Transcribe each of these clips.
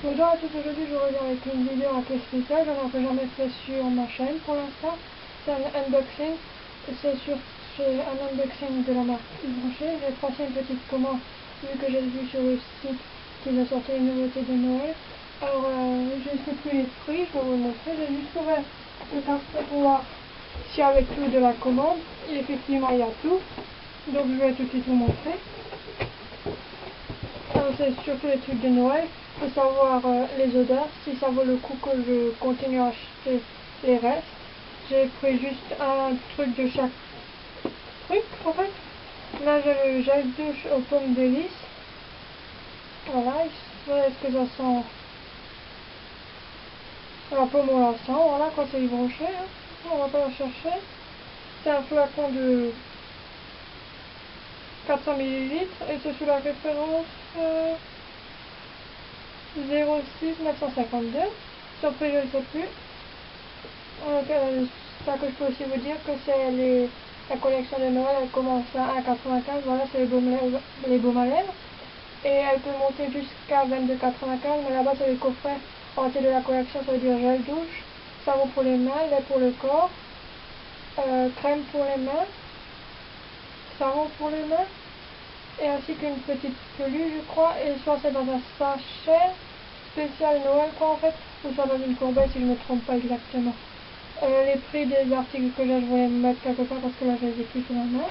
Bonjour à tous, aujourd'hui je reviens avec une vidéo un peu spéciale, j'en ai un peu jamais fait sur ma chaîne pour l'instant. C'est un unboxing, c'est un unboxing de la marque Yves Rocher. J'ai passé une petite commande vu que j'ai vu sur le site qu'ils ont sorti les nouveautés de Noël. Alors je ne sais plus les prix, je vais vous le montrer. J'ai juste ouvert le carton pour voir si avec tout de la commande. Et effectivement il y a tout, donc je vais tout de suite vous montrer. C'est surtout les trucs de Noël. Il faut savoir les odeurs, si ça vaut le coup que je continue à acheter les restes. J'ai pris juste un truc de chaque truc en fait. Là j'ai le gel douche aux pommes d'épices. Voilà, est-ce que ça sent la pomme, on la sent, voilà quand c'est branché, hein. On va pas la chercher. C'est un flacon de 400 ml et c'est sous la référence 06 952. Sur prix je ne sais plus. Ça que je peux aussi vous dire que c'est la collection de Noël, elle commence à 1,95. Voilà, c'est les baumes à lèvres. Et elle peut monter jusqu'à 22,95. Mais là-bas, c'est les coffrets entiers de la collection. Ça veut dire gel douche, savon pour les mains, lait pour le corps, crème pour les mains, savon pour les mains, et ainsi qu'une petite peluche, je crois. Et soit c'est dans un sachet spécial Noël, quoi, en fait, ou soit dans une corbeille, si je ne me trompe pas exactement. Les prix des articles que j'ai, je voulais me mettre quelque part parce que là je les ai plus sous la main.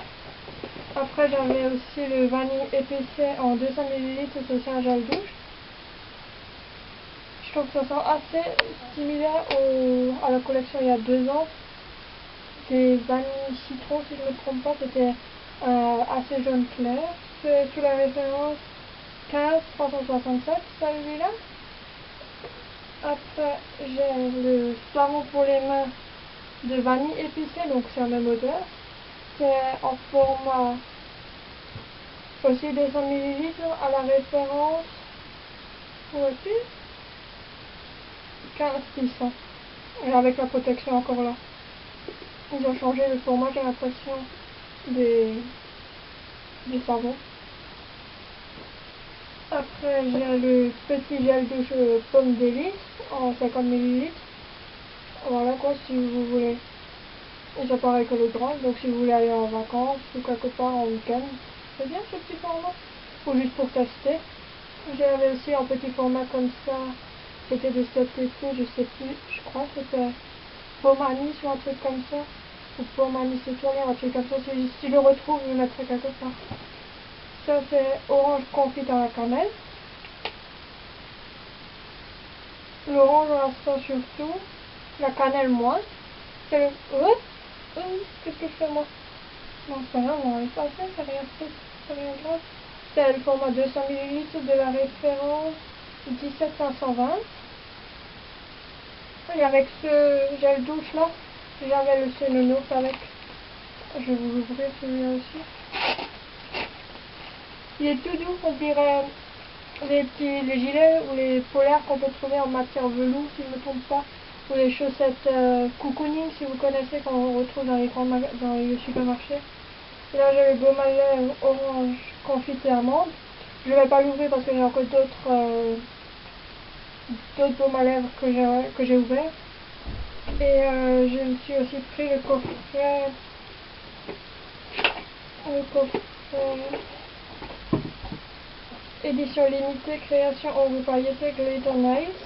Après j'avais aussi le vanille épicé en 200 ml, c'est aussi un gel douche. Je trouve que ça sent assez similaire à la collection il y a 2 ans. Des vanille citron si je ne me trompe pas, c'était assez jaune clair. C'est sous la référence 15 367 celui-là. Après j'ai le savon pour les mains de vanille épicée, donc c'est la même odeur. C'est en format aussi 200 ml à la référence, vois-tu, 15 600. Et avec la protection encore là. Ils ont changé le format, j'ai l'impression, du savon. Après j'ai le petit gel douche pomme d'épices en 50 ml. Voilà quoi, si vous voulez. Et c'est pareil que le grand, donc si vous voulez aller en vacances ou quelque part en week-end, c'est bien ce petit format. Ou juste pour tester. J'avais aussi un petit format comme ça, c'était de cet été, je sais plus, je crois que c'était pomme anis ou un truc comme ça, ou pomme anis étoilé, un truc comme ça. Si je le retrouve, je le mettrai quelque part. Ça c'est orange confit à la cannelle. L'orange on la sent surtout, la cannelle moins. C'est le... qu'est-ce que je fais moi? Non, c'est rien, on va effacer, c'est rien de grave. C'est le format 200 ml de la référence 17520. Et avec ce gel douche là, j'avais le Nounours avec. Je vais vous l'ouvrir celui-là aussi. Il est tout doux, on dirait les gilets ou les polaires qu'on peut trouver en matière velours si je ne me trompe pas. Ou les chaussettes cocooning si vous connaissez, qu'on retrouve dans les supermarchés. Et là j'ai le baume à lèvres orange confit amande. Je ne vais pas l'ouvrir parce que j'ai encore d'autres baumes à lèvres que j'ai ouverts. Et je me suis aussi pris le coffret édition limitée création en pailleté Glitter Nice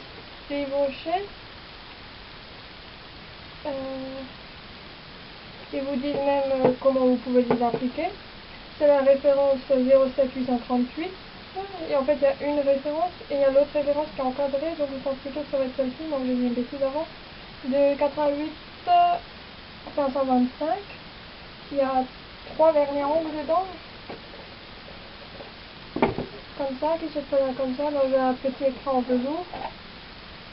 de Yves Rocher. Ils vous disent même comment vous pouvez les appliquer. C'est la référence 07838. Et en fait il y a une référence et il y a l'autre référence qui est encadrée, donc je pense plutôt que ça va être celle-ci, moi j'ai mis une bêtise avant. De 88 525. Il y a 3 vernis ongles dedans. Comme ça, qui se présente comme ça dans un petit écran en velours.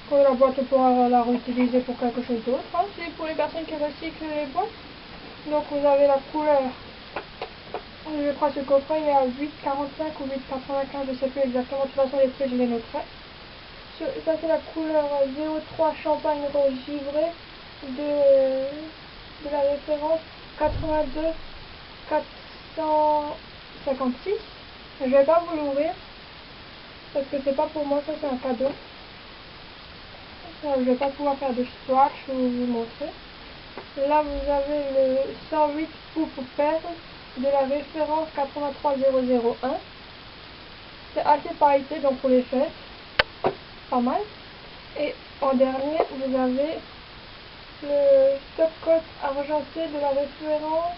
Quand la boîte pourra la réutiliser pour quelque chose d'autre. Hein. C'est pour les personnes qui recyclent les boîtes. Donc vous avez la couleur. Je crois que ce coffret est à 8,45 ou 8,95, je ne sais plus exactement. De toute façon les prix je les noterai. Ça c'est la couleur 03 champagne rose givré de la référence 82 456. Je vais pas vous l'ouvrir parce que c'est pas pour moi, ça c'est un cadeau. Je vais pas pouvoir faire de swatch ou vous montrer. Là, vous avez le 108 Poupou Perle de la référence 83001. C'est assez pailleté, donc pour les fesses, pas mal. Et en dernier, vous avez le top coat argenté de la référence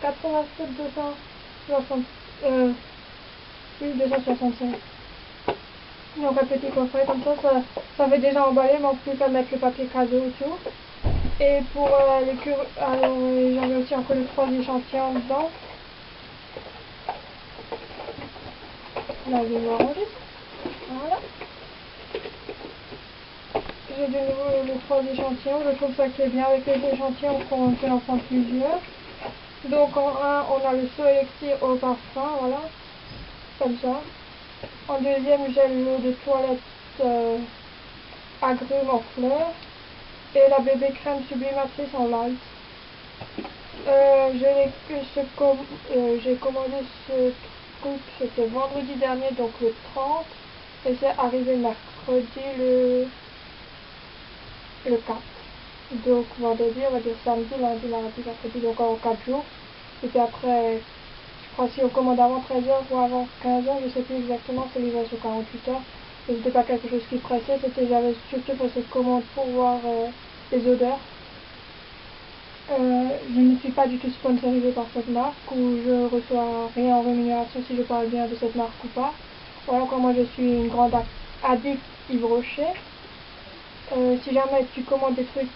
265. Donc un petit coffret comme ça fait déjà emballé, mais en plus à mettre le papier cadeau et tout. Et pour les cures, alors j'en ai aussi encore les 3 échantillons dedans. Là je vais ranger. Voilà. J'ai de nouveau les 3 échantillons. Je trouve ça qui est bien avec les échantillons qu'on peut en prendre plusieurs. Donc en un, on a le saut élixir au parfum, voilà, comme ça. En deuxième, j'ai l'eau de toilette agrumes en fleurs. Et la bébé crème sublimatrice en light. J'ai commandé ce truc, c'était vendredi dernier, donc le 30. Et c'est arrivé mercredi le 4. Donc vendredi, on va dire samedi, lundi, mardi, mercredi, donc en 4 jours. Et puis après, je crois si on commande avant 13h ou avant 15h, je sais plus exactement, c'est livré sur 48 heures. Et c'était pas quelque chose qui pressait, j'avais surtout fait cette commande pour voir les odeurs. Je ne suis pas du tout sponsorisée par cette marque, ou je reçois rien en rémunération si je parle bien de cette marque ou pas. Voilà, comme moi je suis une grande addict Yves Rocher. Si jamais tu commandes des trucs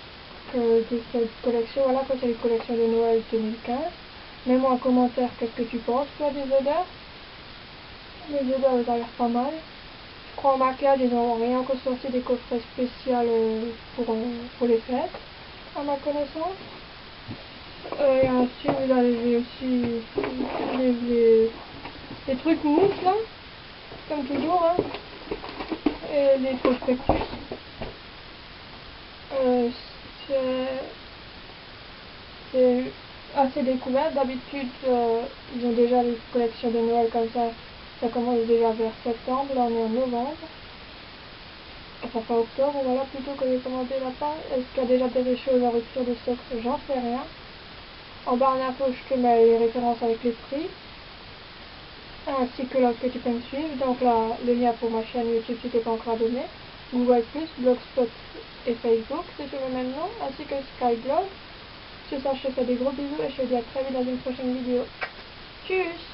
de cette collection, voilà, quand c'est les collections de Noël 2015, mets-moi en commentaire qu'est-ce que tu penses, toi, des odeurs. Les odeurs, elles ont l'air pas mal. Je crois en maquillage, ils n'ont rien encore sorti des coffrets spéciaux pour les fêtes, à ma connaissance. Et ensuite, vous avez aussi les trucs mousse, là, comme toujours, hein, et les prospectus. Euh, c'est assez découvert. D'habitude, ils ont déjà les collections de Noël comme ça commence déjà vers septembre, là on est en novembre. Enfin, pas octobre, voilà, plutôt que j'ai commandé là-bas. Est-ce qu'il y a déjà des choses en rupture de stock? J'en sais rien. En barre d'infos, je te mets les références avec les prix, ainsi que là que tu peux me suivre. Donc là, le lien pour ma chaîne YouTube si tu n'es pas encore abonné, Google+, Blogspot et Facebook, si tu veux maintenant, ainsi que Skyblog. Sur ça, je te fais des gros bisous et je te dis à très vite dans une prochaine vidéo. Tchuss!